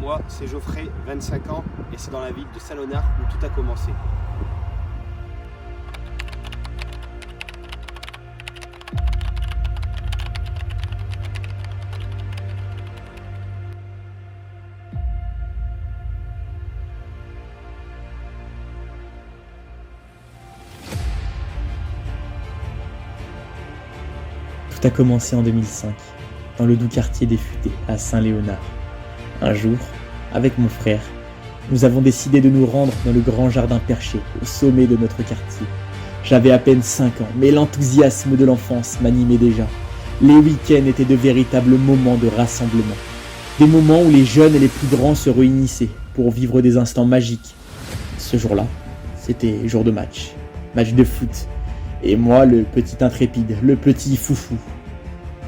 Moi, c'est Geoffrey, 25 ans, et c'est dans la ville de Saint-Léonard où tout a commencé. Tout a commencé en 2005, dans le doux quartier des Futés, à Saint-Léonard. Un jour, avec mon frère, nous avons décidé de nous rendre dans le grand jardin perché, au sommet de notre quartier. J'avais à peine 5 ans, mais l'enthousiasme de l'enfance m'animait déjà. Les week-ends étaient de véritables moments de rassemblement. Des moments où les jeunes et les plus grands se réunissaient pour vivre des instants magiques. Ce jour-là, c'était jour de match. Match de foot. Et moi, le petit intrépide, le petit foufou.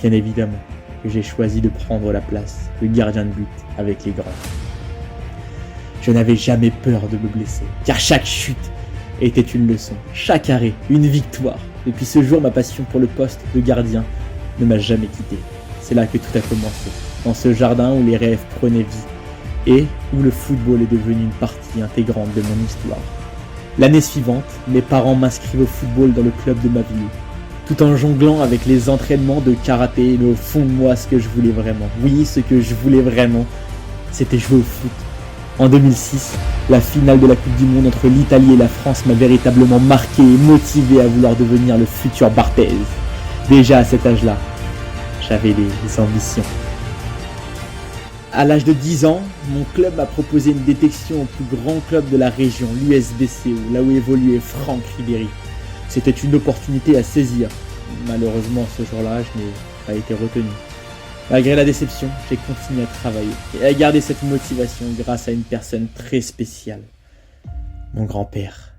Bien évidemment que j'ai choisi de prendre la place de gardien de but avec les grands. Je n'avais jamais peur de me blesser, car chaque chute était une leçon, chaque arrêt une victoire. Depuis ce jour, ma passion pour le poste de gardien ne m'a jamais quitté. C'est là que tout a commencé, dans ce jardin où les rêves prenaient vie et où le football est devenu une partie intégrante de mon histoire. L'année suivante, mes parents m'inscrivent au football dans le club de ma ville, tout en jonglant avec les entraînements de karaté, mais au fond de moi, ce que je voulais vraiment, oui, ce que je voulais vraiment, c'était jouer au foot. En 2006, la finale de la Coupe du Monde entre l'Italie et la France m'a véritablement marqué et motivé à vouloir devenir le futur Barthez. Déjà à cet âge-là, j'avais des ambitions. À l'âge de 10 ans, mon club m'a proposé une détection au plus grand club de la région, l'USBCO, là où évoluait Franck Ribéry. C'était une opportunité à saisir. Malheureusement, ce jour-là, je n'ai pas été retenu. Malgré la déception, j'ai continué à travailler et à garder cette motivation grâce à une personne très spéciale. Mon grand-père.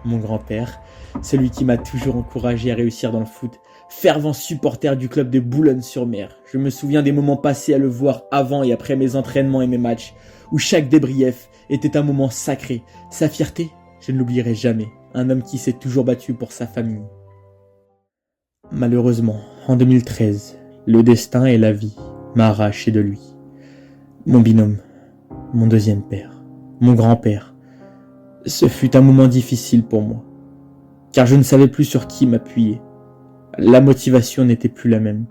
Mon grand-père, celui qui m'a toujours encouragé à réussir dans le foot. Fervent supporter du club de Boulogne-sur-Mer. Je me souviens des moments passés à le voir avant et après mes entraînements et mes matchs, où chaque débrief était un moment sacré. Sa fierté, je ne l'oublierai jamais. Un homme qui s'est toujours battu pour sa famille. Malheureusement, en 2013, le destin et la vie m'a arraché de lui. Mon binôme, mon deuxième père, mon grand-père. Ce fut un moment difficile pour moi, car je ne savais plus sur qui m'appuyer. La motivation n'était plus la même.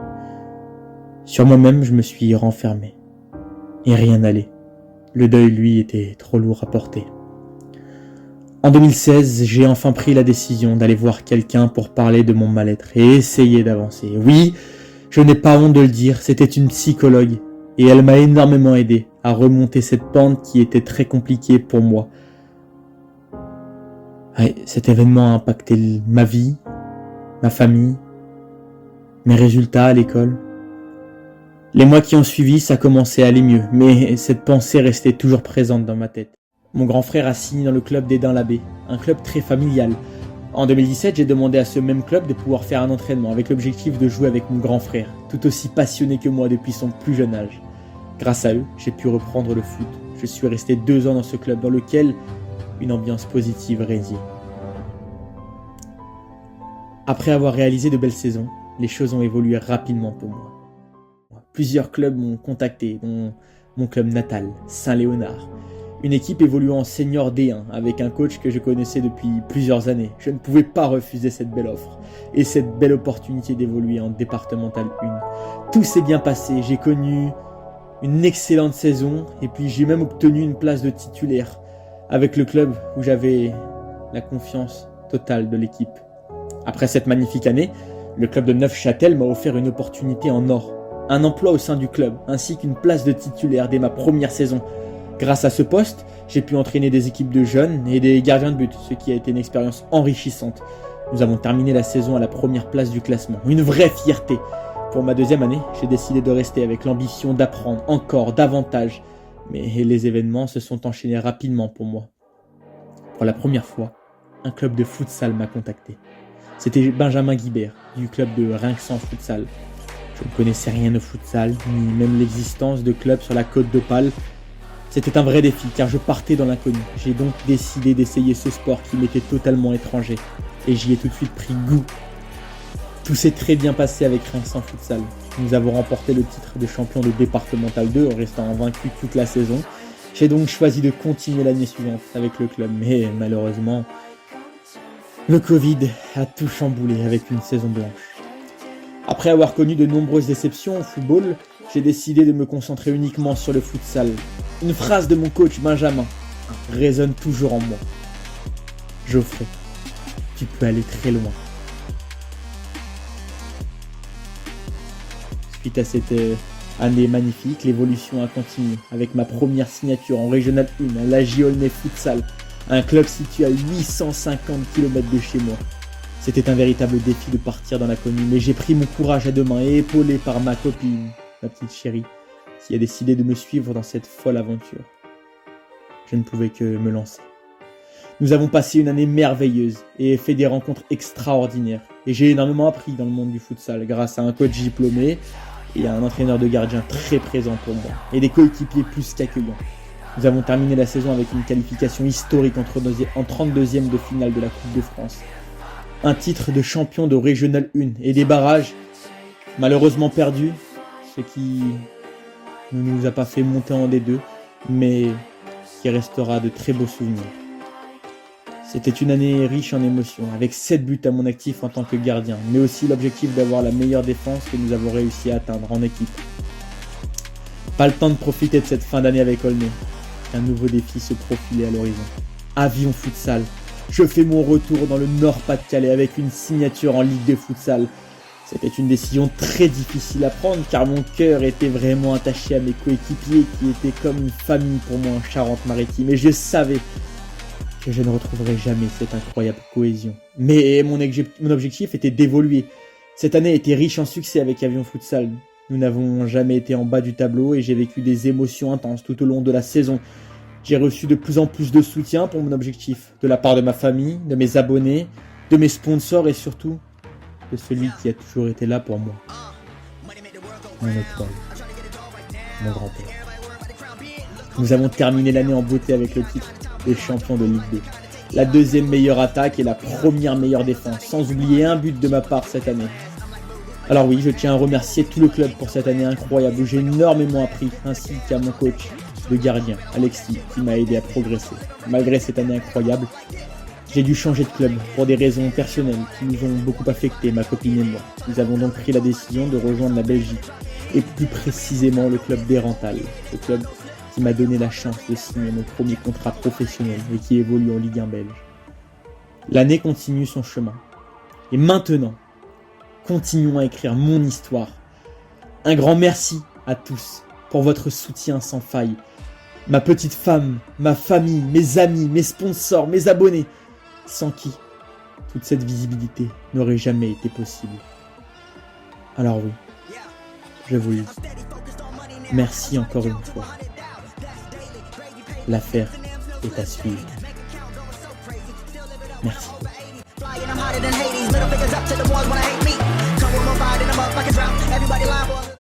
Sur moi-même, je me suis renfermé. Et rien n'allait. Le deuil, lui, était trop lourd à porter. En 2016, j'ai enfin pris la décision d'aller voir quelqu'un pour parler de mon mal-être et essayer d'avancer. Oui, je n'ai pas honte de le dire, c'était une psychologue. Et elle m'a énormément aidé à remonter cette pente qui était très compliquée pour moi. Ouais, cet événement a impacté ma vie, ma famille, mes résultats à l'école. Les mois qui ont suivi, ça commençait à aller mieux, mais cette pensée restait toujours présente dans ma tête. Mon grand frère a signé dans le club d'Esdin-l'Abbé, un club très familial. En 2017, j'ai demandé à ce même club de pouvoir faire un entraînement avec l'objectif de jouer avec mon grand frère, tout aussi passionné que moi depuis son plus jeune âge. Grâce à eux, j'ai pu reprendre le foot. Je suis resté 2 ans dans ce club dans lequel une ambiance positive régnait. Après avoir réalisé de belles saisons, les choses ont évolué rapidement pour moi. Plusieurs clubs m'ont contacté, dont mon club natal, Saint-Léonard. Une équipe évoluant en senior D1 avec un coach que je connaissais depuis plusieurs années. Je ne pouvais pas refuser cette belle offre et cette belle opportunité d'évoluer en départemental 1. Tout s'est bien passé, j'ai connu une excellente saison et puis j'ai même obtenu une place de titulaire avec le club où j'avais la confiance totale de l'équipe. Après cette magnifique année, le club de Neufchâtel m'a offert une opportunité en or, un emploi au sein du club ainsi qu'une place de titulaire dès ma première saison. Grâce à ce poste, j'ai pu entraîner des équipes de jeunes et des gardiens de but, ce qui a été une expérience enrichissante. Nous avons terminé la saison à la première place du classement, une vraie fierté. Pour ma deuxième année, j'ai décidé de rester avec l'ambition d'apprendre encore davantage, mais les événements se sont enchaînés rapidement pour moi. Pour la première fois, un club de futsal m'a contacté. C'était Benjamin Guibert, du club de Rinxan Futsal. Je ne connaissais rien au futsal, ni même l'existence de clubs sur la côte d'Opale. C'était un vrai défi car je partais dans l'inconnu. J'ai donc décidé d'essayer ce sport qui m'était totalement étranger et j'y ai tout de suite pris goût. Tout s'est très bien passé avec Rinxan Futsal. nous avons remporté le titre de champion de départemental 2 en restant invaincu toute la saison. J'ai donc choisi de continuer l'année suivante avec le club, mais malheureusement, le Covid a tout chamboulé avec une saison blanche. Après avoir connu de nombreuses déceptions au football, j'ai décidé de me concentrer uniquement sur le futsal. Une phrase de mon coach Benjamin résonne toujours en moi. Geoffrey, tu peux aller très loin. Suite à cette année magnifique, l'évolution a continué avec ma première signature en Régional 1 à l'AJ Aulnay Futsal, un club situé à 850 km de chez moi. C'était un véritable défi de partir dans l'inconnu, mais j'ai pris mon courage à deux mains et épaulé par ma copine, ma petite chérie, qui a décidé de me suivre dans cette folle aventure. Je ne pouvais que me lancer. Nous avons passé une année merveilleuse et fait des rencontres extraordinaires. Et j'ai énormément appris dans le monde du futsal grâce à un coach diplômé et à un entraîneur de gardien très présent pour moi et des coéquipiers plus qu'accueillants. Nous avons terminé la saison avec une qualification historique en 32e de finale de la Coupe de France. Un titre de champion de Régional 1 et des barrages malheureusement perdus, ce qui ne nous a pas fait monter en D2, mais qui restera de très beaux souvenirs. C'était une année riche en émotions, avec 7 buts à mon actif en tant que gardien, mais aussi l'objectif d'avoir la meilleure défense que nous avons réussi à atteindre en équipe. Pas le temps de profiter de cette fin d'année avec Aulnay. Un nouveau défi se profilait à l'horizon. Avion Futsal. Je fais mon retour dans le Nord-Pas-de-Calais avec une signature en Ligue de Futsal. C'était une décision très difficile à prendre car mon cœur était vraiment attaché à mes coéquipiers qui étaient comme une famille pour moi en Charente-Maritime et je savais que je ne retrouverais jamais cette incroyable cohésion. Mais mon objectif était d'évoluer. Cette année était riche en succès avec Avion Futsal. Nous n'avons jamais été en bas du tableau et j'ai vécu des émotions intenses tout au long de la saison. J'ai reçu de plus en plus de soutien pour mon objectif, de la part de ma famille, de mes abonnés, de mes sponsors et surtout de celui qui a toujours été là pour moi. Mon étoile, mon grand-père. Nous avons terminé l'année en beauté avec le titre de champion de Ligue 2. La deuxième meilleure attaque et la première meilleure défense, sans oublier un but de ma part cette année. Alors oui, je tiens à remercier tout le club pour cette année incroyable où j'ai énormément appris, ainsi qu'à mon coach de gardien, Alexis, qui m'a aidé à progresser. Malgré cette année incroyable, j'ai dû changer de club pour des raisons personnelles qui nous ont beaucoup affecté, ma copine et moi. Nous avons donc pris la décision de rejoindre la Belgique, et plus précisément le club d'Herentals, le club qui m'a donné la chance de signer mon premier contrat professionnel et qui évolue en Ligue 1 belge. L'année continue son chemin. Et maintenant, continuons à écrire mon histoire. Un grand merci à tous pour votre soutien sans faille. Ma petite femme, ma famille, mes amis, mes sponsors, mes abonnés, sans qui toute cette visibilité n'aurait jamais été possible. Alors oui, je vous le dis, merci encore une fois. L'affaire est à suivre. Merci.